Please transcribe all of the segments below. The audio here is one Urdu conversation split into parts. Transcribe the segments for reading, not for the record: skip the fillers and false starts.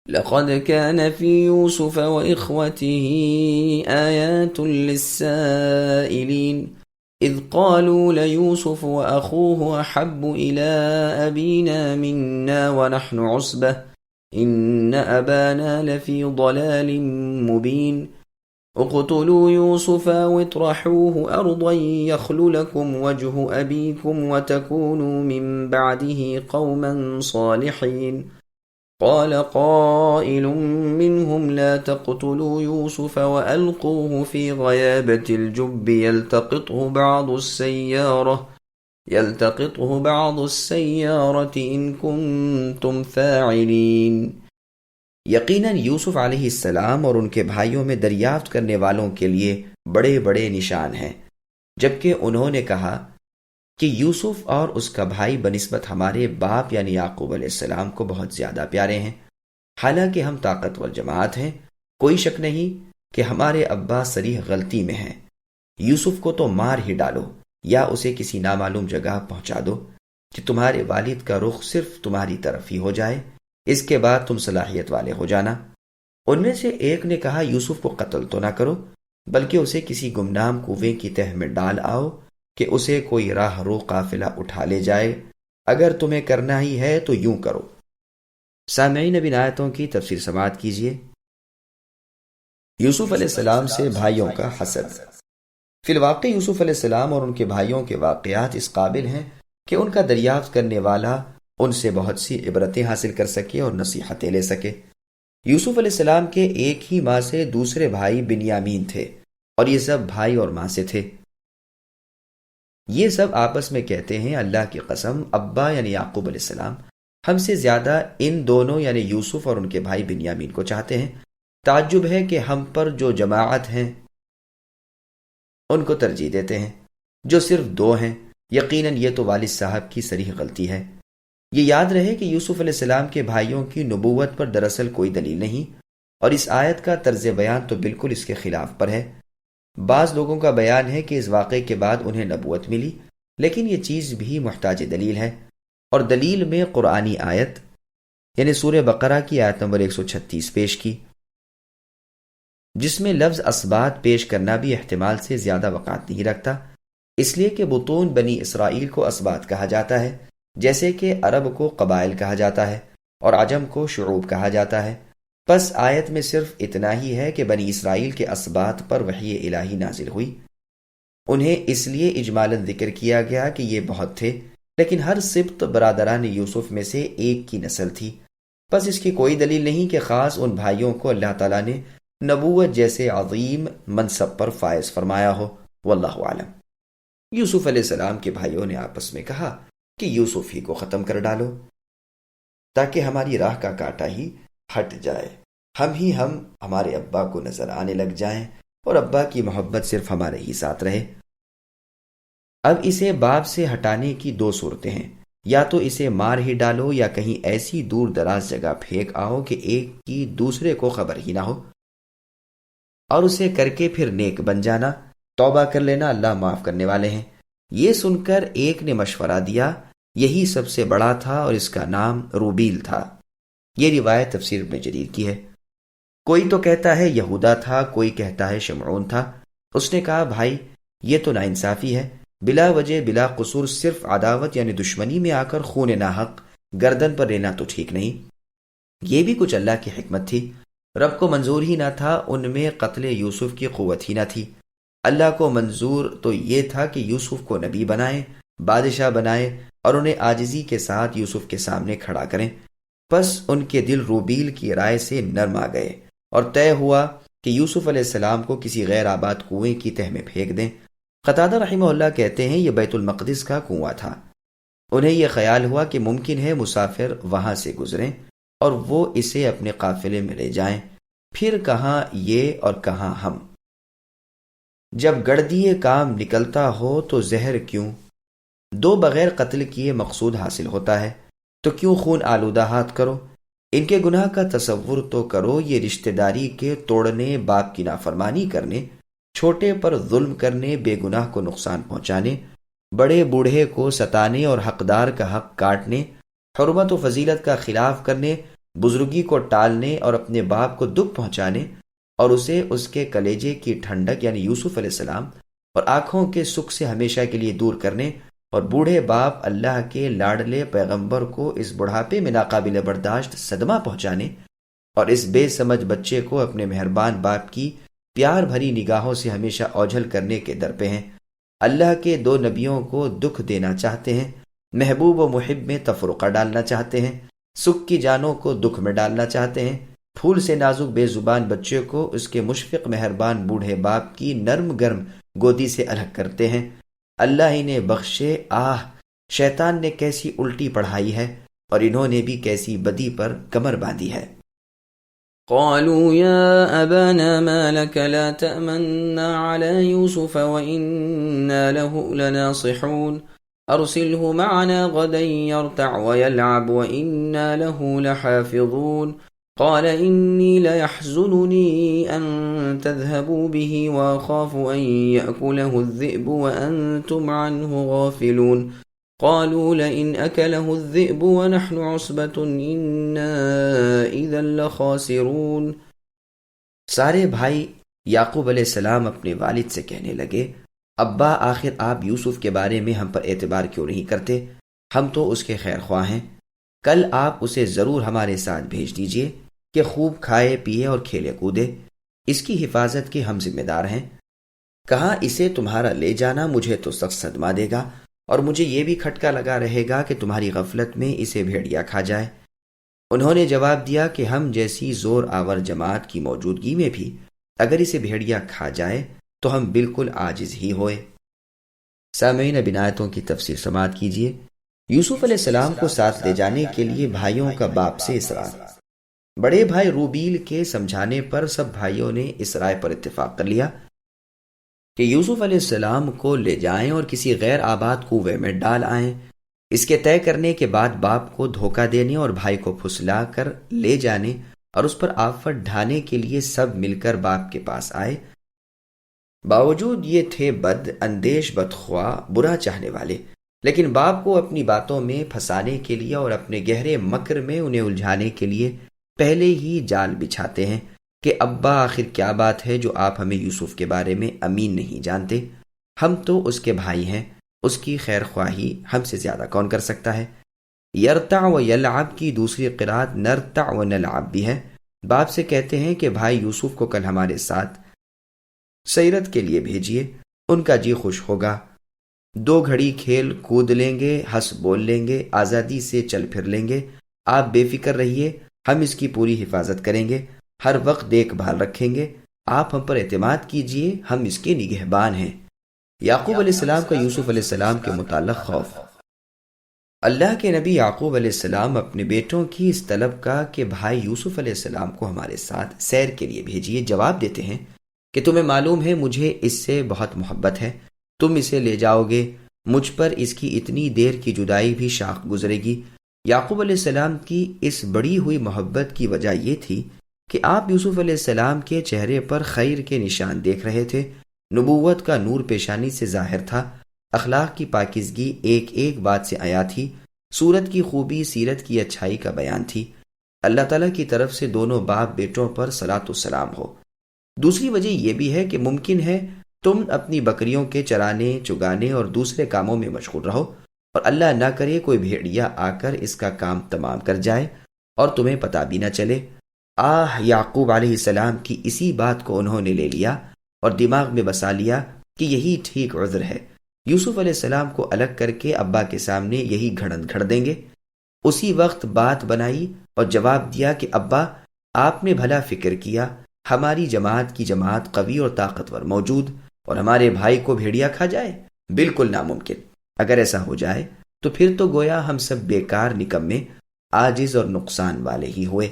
لقد كان في يوسف وإخوته آيات للسائلين إذ قالوا ليوسف وأخوه أحب إلى أبينا منا ونحن عصبة إن أبانا لفي ضلال مبين اقتلوا يوسف واطرحوه أرضا يخل لكم وجه أبيكم وتكونوا من بعده قوما صالحين قال قائل منهم لا تقتلوا يوسف وألقوه في غيابة الجب يلتقطه بعض السيارة إن كنتم فاعلين۔ یقیناً یوسف علیہ السلام اور ان کے بھائیوں میں دریافت کرنے والوں کے لیے بڑے بڑے نشان ہیں، جبکہ انہوں نے کہا کہ یوسف اور اس کا بھائی بنسبت ہمارے باپ یعنی یعقوب علیہ السلام کو بہت زیادہ پیارے ہیں، حالانکہ ہم طاقتور جماعت ہیں۔ کوئی شک نہیں کہ ہمارے ابا صریح غلطی میں ہیں۔ یوسف کو تو مار ہی ڈالو یا اسے کسی نامعلوم جگہ پہنچا دو کہ تمہارے والد کا رخ صرف تمہاری طرف ہی ہو جائے، اس کے بعد تم صلاحیت والے ہو جانا۔ ان میں سے ایک نے کہا یوسف کو قتل تو نہ کرو، بلکہ اسے کسی گمنام کنویں کی تہ میں ڈال آؤ کہ اسے کوئی راہ رو قافلہ اٹھا لے جائے، اگر تمہیں کرنا ہی ہے تو یوں کرو۔ سامعین، اب ان آیتوں کی تفسیر سماعت کیجیے۔ یوسف علیہ السلام سے بھائیوں کا حسد۔ فی الواقع یوسف علیہ السلام اور ان کے بھائیوں کے واقعات اس قابل ہیں کہ ان کا دریافت کرنے والا ان سے بہت سی عبرتیں حاصل کر سکے اور نصیحتیں لے سکے۔ یوسف علیہ السلام کے ایک ہی ماں سے دوسرے بھائی بنیامین تھے، اور یہ سب بھائی اور ماں سے تھے۔ یہ سب آپس میں کہتے ہیں اللہ کی قسم، ابا یعنی یعقوب علیہ السلام ہم سے زیادہ ان دونوں یعنی یوسف اور ان کے بھائی بنیامین کو چاہتے ہیں۔ تعجب ہے کہ ہم پر جو جماعت ہیں ان کو ترجیح دیتے ہیں جو صرف دو ہیں۔ یقیناً یہ تو والد صاحب کی صریح غلطی ہے۔ یہ یاد رہے کہ یوسف علیہ السلام کے بھائیوں کی نبوت پر دراصل کوئی دلیل نہیں، اور اس آیت کا طرز بیان تو بالکل اس کے خلاف پر ہے۔ بعض لوگوں کا بیان ہے کہ اس واقعے کے بعد انہیں نبوت ملی، لیکن یہ چیز بھی محتاج دلیل ہے، اور دلیل میں قرآنی آیت یعنی سورہ بقرہ کی آیت نمبر 136 پیش کی، جس میں لفظ اسباط پیش کرنا بھی احتمال سے زیادہ وقعت نہیں رکھتا، اس لیے کہ بطون بنی اسرائیل کو اسباط کہا جاتا ہے، جیسے کہ عرب کو قبائل کہا جاتا ہے اور عجم کو شعوب کہا جاتا ہے۔ پس آیت میں صرف اتنا ہی ہے کہ بنی اسرائیل کے اسباط پر وحی الہی نازل ہوئی، انہیں اس لیے اجمالاً ذکر کیا گیا کہ یہ بہت تھے، لیکن ہر سبط برادران یوسف میں سے ایک کی نسل تھی۔ پس اس کی کوئی دلیل نہیں کہ خاص ان بھائیوں کو اللہ تعالیٰ نے نبوت جیسے عظیم منصب پر فائز فرمایا ہو، واللہ عالم۔ یوسف علیہ السلام کے بھائیوں نے آپس میں کہا کہ یوسف ہی کو ختم کر ڈالو تاکہ ہماری راہ کا کانٹا ہی ہٹ جائے، ہم ہمارے ابا کو نظر آنے لگ جائیں اور ابا کی محبت صرف ہمارے ہی ساتھ رہے۔ اب اسے باپ سے ہٹانے کی دو صورتیں ہیں، یا تو اسے مار ہی ڈالو یا کہیں ایسی دور دراز جگہ پھینک آؤ کہ ایک کی دوسرے کو خبر ہی نہ ہو، اور اسے کر کے پھر نیک بن جانا، توبہ کر لینا، اللہ معاف کرنے والے ہیں۔ یہ سن کر ایک نے مشورہ دیا، یہی سب سے بڑا تھا اور اس کا نام روبیل تھا۔ یہ روایت تفسیر ابن جریر کی ہے۔ کوئی تو کہتا ہے یہودا تھا، کوئی کہتا ہے شمعون تھا۔ اس نے کہا بھائی یہ تو ناانصافی ہے، بلا وجہ بلا قصور صرف عداوت یعنی دشمنی میں آ کر خون ناحق گردن پر لینا تو ٹھیک نہیں۔ یہ بھی کچھ اللہ کی حکمت تھی، رب کو منظور ہی نہ تھا ان میں قتل یوسف کی قوت ہی نہ تھی۔ اللہ کو منظور تو یہ تھا کہ یوسف کو نبی بنائیں، بادشاہ بنائیں اور انہیں عاجزی کے ساتھ یوسف کے سامنے کھڑا کریں۔ پس ان کے دل روبیل کی رائے سے نرم آ گئے اور طے ہوا کہ یوسف علیہ السلام کو کسی غیر آباد کنویں کی تہ میں پھینک دیں۔ قتادہ رحمہ اللہ کہتے ہیں یہ بیت المقدس کا کنواں تھا۔ انہیں یہ خیال ہوا کہ ممکن ہے مسافر وہاں سے گزریں اور وہ اسے اپنے قافلے میں لے جائیں، پھر کہاں یہ اور کہاں ہم۔ جب گردیے کام نکلتا ہو تو زہر کیوں، دو بغیر قتل کیے مقصود حاصل ہوتا ہے، تو کیوں خون آلودہ ہاتھ کرو۔ ان کے گناہ کا تصور تو کرو، یہ رشتہ داری کے توڑنے، باپ کی نافرمانی کرنے، چھوٹے پر ظلم کرنے، بے گناہ کو نقصان پہنچانے، بڑے بوڑھے کو ستانے اور حقدار کا حق کاٹنے، حرمت و فضیلت کا خلاف کرنے بزرگی کو ٹالنے اور اپنے باپ کو دکھ پہنچانے اور اسے اس کے کلیجے کی ٹھنڈک یعنی یوسف علیہ السلام اور آنکھوں کے سکھ سے ہمیشہ کے لیے دور کرنے، اور بوڑھے باپ اللہ کے لاڈلے پیغمبر کو اس بڑھاپے میں ناقابل برداشت صدمہ پہنچانے اور اس بے سمجھ بچے کو اپنے مہربان باپ کی پیار بھری نگاہوں سے ہمیشہ اوجھل کرنے کے در پہ ہیں۔ اللہ کے دو نبیوں کو دکھ دینا چاہتے ہیں، محبوب و محب میں تفرقہ ڈالنا چاہتے ہیں، سکھ کی جانوں کو دکھ میں ڈالنا چاہتے ہیں، پھول سے نازک بے زبان بچے کو اس کے مشفق مہربان بوڑھے باپ کی نرم گرم گودی سے الگ کرتے ہیں۔ اللہ ہی نے بخشے، شیطان نے کیسی الٹی پڑھائی ہے اور انہوں نے بھی کیسی بدی پر کمر باندھی ہے۔ قالوا يا أبانا ما لك لا تأمنا على يوسف وإنا له لناصحون أرسله معنا غدا يرتع ويلعب وإنا له لحافظون قال إني ليحزنني أن تذهبوا به وأخاف أن يأكله الذئب وأنتم عنه غافلون قالوا لئن أكله الذئب ونحن عصبة إنا إذا لخاسرون۔ سارے بھائی یعقوب علیہ السلام اپنے والد سے کہنے لگے، ابا آخر آپ یوسف کے بارے میں ہم پر اعتبار کیوں نہیں کرتے؟ ہم تو اس کے خیر خواہ ہیں، کل آپ اسے ضرور ہمارے ساتھ بھیج دیجئے کہ خوب کھائے پیے اور کھیلے کودے، اس کی حفاظت کے ہم ذمہ دار ہیں۔ کہا اسے تمہارا لے جانا مجھے تو سخت صدمہ دے گا، اور مجھے یہ بھی کھٹکا لگا رہے گا کہ تمہاری غفلت میں اسے بھیڑیا کھا جائے۔ انہوں نے جواب دیا کہ ہم جیسی زور آور جماعت کی موجودگی میں بھی اگر اسے بھیڑیا کھا جائے تو ہم بالکل عاجز ہی ہوئے۔ سامعین، اب آیتوں کی تفسیر سماعت کیجیے۔ یوسف علیہ السلام کو ساتھ لے جانے کے لیے بھائیوں کا باپ سے اصرار۔ بڑے بھائی روبیل کے سمجھانے پر سب بھائیوں نے اس رائے پر اتفاق کر لیا کہ یوسف علیہ السلام کو لے جائیں اور کسی غیر آباد کنویں میں ڈال آئیں۔ اس کے طے کرنے کے بعد باپ کو دھوکہ دینے اور بھائی کو پھسلا کر لے جانے اور اس پر آفت ڈھانے کے لیے سب مل کر باپ کے پاس آئے۔ باوجود یہ تھے بد اندیش، بدخواہ، برا چاہنے والے، لیکن باپ کو اپنی باتوں میں پھنسانے کے لیے اور اپنے گہرے مکر میں انہیں الجھانے کے لیے پہلے ہی جال بچھاتے ہیں کہ ابا آخر کیا بات ہے جو آپ ہمیں یوسف کے بارے میں امین نہیں جانتے؟ ہم تو اس کے بھائی ہیں، اس کی خیر خواہی ہم سے زیادہ کون کر سکتا ہے؟ یرتع و یلعب کی دوسری قرات نرتع و نلعب بھی ہے۔ باپ سے کہتے ہیں کہ بھائی یوسف کو کل ہمارے ساتھ سیرت کے لیے بھیجیے، ان کا جی خوش ہوگا، 2 گھڑی کھیل کود لیں گے، ہنس بول لیں گے، آزادی سے چل پھر لیں گے۔ آپ بے فکر رہیے، ہم اس کی پوری حفاظت کریں گے، ہر وقت دیکھ بھال رکھیں گے، آپ ہم پر اعتماد کیجئے، ہم اس کے نگہبان ہیں۔ یعقوب علیہ السلام کا یوسف علیہ السلام کے متعلق خوف۔ اللہ کے نبی یعقوب علیہ السلام اپنے بیٹوں کی اس طلب کا کہ بھائی یوسف علیہ السلام کو ہمارے ساتھ سیر کے لیے بھیجیے جواب دیتے ہیں کہ تمہیں معلوم ہے مجھے اس سے بہت محبت ہے، تم اسے لے جاؤ گے، مجھ پر اس کی اتنی دیر کی جدائی بھی شاق گزرے گی۔ یعقوب علیہ السلام کی اس بڑی ہوئی محبت کی وجہ یہ تھی کہ آپ یوسف علیہ السلام کے چہرے پر خیر کے نشان دیکھ رہے تھے، نبوت کا نور پیشانی سے ظاہر تھا، اخلاق کی پاکیزگی ایک ایک بات سے آیا تھی، صورت کی خوبی سیرت کی اچھائی کا بیان تھی۔ اللہ تعالیٰ کی طرف سے دونوں باپ بیٹوں پر صلاۃ والسلام ہو۔ دوسری وجہ یہ بھی ہے کہ ممکن ہے تم اپنی بکریوں کے چرانے چگانے اور دوسرے کاموں میں مشغول رہو اور اللہ نہ کرے کوئی بھیڑیا آ کر اس کا کام تمام کر جائے اور تمہیں پتہ بھی نہ چلے۔ یعقوب علیہ السلام کی اسی بات کو انہوں نے لے لیا اور دماغ میں بسا لیا کہ یہی ٹھیک عذر ہے، یوسف علیہ السلام کو الگ کر کے ابا کے سامنے یہی گھڑن گھڑ دیں گے۔ اسی وقت بات بنائی اور جواب دیا کہ ابا آپ نے بھلا فکر کیا، ہماری جماعت کی جماعت قوی اور طاقتور موجود اور ہمارے بھائی کو بھیڑیا کھا جائے؟ بالکل ناممکن، اگر ایسا ہو جائے تو پھر تو گویا ہم سب بیکار، نکمے، عاجز اور نقصان والے ہی ہوئے۔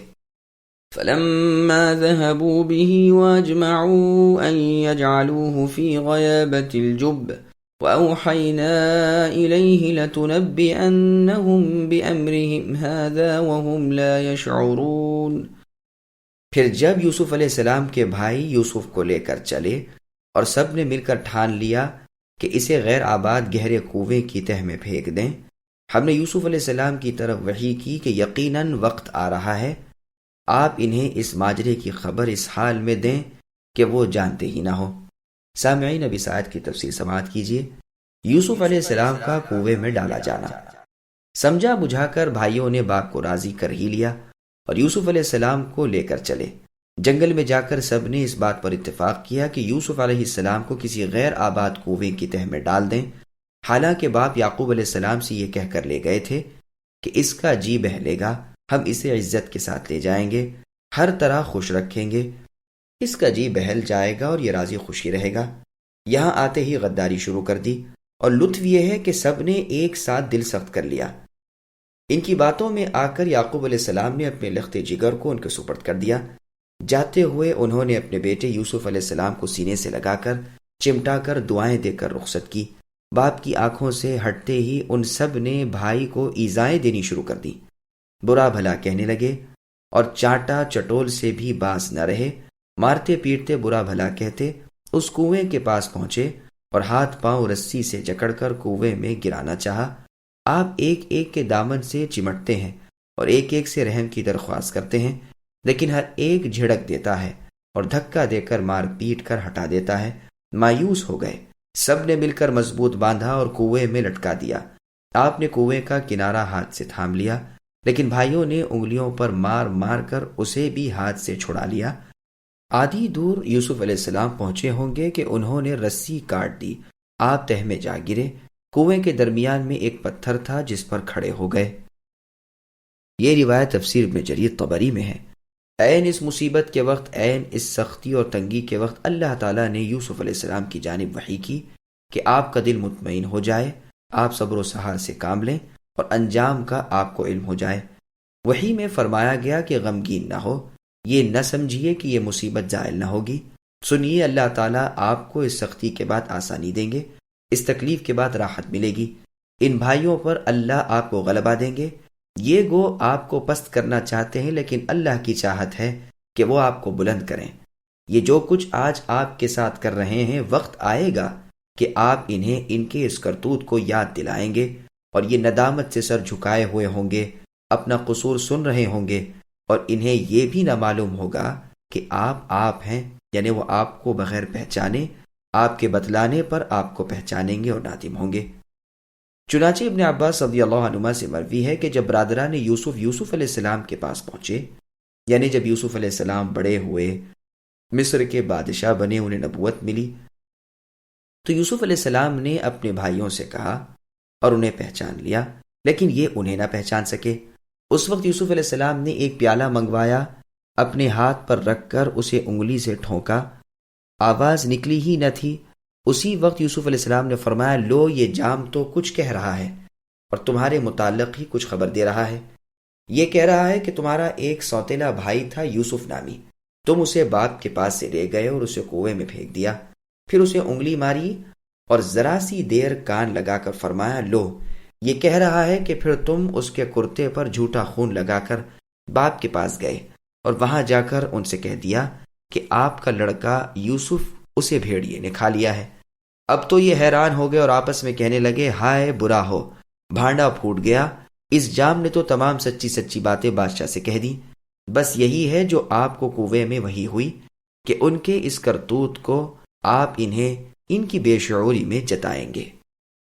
فلما ذهبوا به واجمعوا ان يجعلوه في غيابة الجب واوحينا اليه لتنبئنهم بامرهم هذا وهم لا يشعرون۔ پھر جب یوسف علیہ السلام کے بھائی یوسف کو لے کر چلے اور سب نے مل کر ٹھان لیا کہ اسے غیر آباد گہرے کنویں کی تہ میں پھینک دیں، ہم نے یوسف علیہ السلام کی طرف وحی کی کہ یقیناً وقت آ رہا ہے آپ انہیں اس ماجرے کی خبر اس حال میں دیں کہ وہ جانتے ہی نہ ہو۔ سامعین، اب اس آیت کی تفسیر سماعت کیجیے۔ یوسف علیہ السلام کا کنویں میں ڈالا جانا۔ سمجھا بجھا کر بھائیوں نے باپ کو راضی کر ہی لیا اور یوسف علیہ السلام کو لے کر چلے۔ جنگل میں جا کر سب نے اس بات پر اتفاق کیا کہ یوسف علیہ السلام کو کسی غیر آباد کنویں کی تہ میں ڈال دیں، حالانکہ باپ یعقوب علیہ السلام سے یہ کہہ کر لے گئے تھے کہ اس کا جی بہلے گا ہم اسے عزت کے ساتھ لے جائیں گے، ہر طرح خوش رکھیں گے، اس کا جی بہل جائے گا اور یہ راضی خوشی رہے گا۔ یہاں آتے ہی غداری شروع کر دی، اور لطف یہ ہے کہ سب نے ایک ساتھ دل سخت کر لیا۔ ان کی باتوں میں آ کر یعقوب علیہ السلام نے اپنے لخت جگر کو ان کے سپرد کر دیا۔ جاتے ہوئے انہوں نے اپنے بیٹے یوسف علیہ السلام کو سینے سے لگا کر چمٹا کر دعائیں دے کر رخصت کی۔ باپ کی آنکھوں سے ہٹتے ہی ان سب نے بھائی کو ایذائیں دینی شروع کر دی، برا بھلا کہنے لگے اور چانٹا چٹول سے بھی باز نہ رہے۔ مارتے پیٹتے برا بھلا کہتے اس کنویں کے پاس پہنچے اور ہاتھ پاؤں رسی سے جکڑ کر کنویں میں گرانا چاہا۔ آپ ایک ایک کے دامن سے چمٹتے ہیں اور ایک ایک سے رحم کی درخواست کرتے ہیں، لیکن ہر ایک جھڑک دیتا ہے اور دھکا دے کر مار پیٹ کر ہٹا دیتا ہے۔ مایوس ہو گئے، سب نے مل کر مضبوط باندھا اور کنویں میں لٹکا دیا۔ آپ نے کنویں کا کنارہ ہاتھ سے تھام لیا، لیکن بھائیوں نے انگلیوں پر مار مار کر اسے بھی ہاتھ سے چھڑا لیا۔ آدھی دور یوسف علیہ السلام پہنچے ہوں گے کہ انہوں نے رسی کاٹ دی۔ آپ تہ میں جا گرے۔ کنویں کے درمیان میں ایک پتھر تھا جس پر کھڑے ہو گئے۔ یہ روایت تفسیر ابن جریر طبری میں ہے۔ عین اس مصیبت کے وقت، عین اس سختی اور تنگی کے وقت اللہ تعالیٰ نے یوسف علیہ السلام کی جانب وحی کی کہ آپ کا دل مطمئن ہو جائے، آپ صبر و سحار سے کام لیں اور انجام کا آپ کو علم ہو جائے۔ وحی میں فرمایا گیا کہ غمگین نہ ہو، یہ نہ سمجھیے کہ یہ مصیبت زائل نہ ہوگی۔ سنیے، اللہ تعالیٰ آپ کو اس سختی کے بعد آسانی دیں گے، اس تکلیف کے بعد راحت ملے گی۔ ان بھائیوں پر اللہ آپ کو غلبہ دیں گے۔ یہ گو آپ کو پست کرنا چاہتے ہیں، لیکن اللہ کی چاہت ہے کہ وہ آپ کو بلند کریں۔ یہ جو کچھ آج آپ کے ساتھ کر رہے ہیں، وقت آئے گا کہ آپ انہیں ان کے اس کرتوت کو یاد دلائیں گے اور یہ ندامت سے سر جھکائے ہوئے ہوں گے، اپنا قصور سن رہے ہوں گے، اور انہیں یہ بھی نہ معلوم ہوگا کہ آپ ہیں، یعنی وہ آپ کو بغیر پہچانے، آپ کے بتلانے پر آپ کو پہچانیں گے اور نادم ہوں گے۔ چنانچہ ابن عباس رضی اللہ عنہما سے مروی ہے کہ جب برادران یوسف علیہ السلام کے پاس پہنچے، یعنی جب یوسف علیہ السلام بڑے ہوئے، مصر کے بادشاہ بنے، انہیں نبوت ملی، تو یوسف علیہ السلام نے اپنے بھائیوں سے کہا اور انہیں پہچان لیا، لیکن یہ انہیں نہ پہچان سکے۔ اس وقت یوسف علیہ السلام نے ایک پیالہ منگوایا، اپنے ہاتھ پر رکھ کر اسے انگلی سے ٹھونکا، آواز نکلی ہی نہ تھی۔ اسی وقت یوسف علیہ السلام نے فرمایا، لو، یہ جام تو کچھ کہہ رہا ہے اور تمہارے متعلق ہی کچھ خبر دے رہا ہے۔ یہ کہہ رہا ہے کہ تمہارا ایک سوتیلا بھائی تھا یوسف نامی، تم اسے باپ کے پاس سے لے گئے اور اسے کنویں میں پھینک دیا، پھر اسے انگلی ماری اور ذرا سی دیر کان لگا کر فرمایا، لو، یہ کہہ رہا ہے کہ پھر تم اس کے کرتے پر جھوٹا خون لگا کر باپ کے پاس گئے اور وہاں جا کر ان سے کہہ دیا کہ آپ کا لڑکا یوسف اسے بھیڑیے نے کھا لیا ہے۔ اب تو یہ حیران ہو گئے اور آپس میں کہنے لگے، ہائے برا ہو، بھانڈا پھوٹ گیا، اس جام نے تو تمام سچی باتیں بادشاہ سے کہہ دی۔ بس یہی ہے جو آپ کو کنویں میں وحی ہوئی کہ ان کے اس کرتوت کو آپ انہیں ان کی بے شعوری میں جتائیں گے۔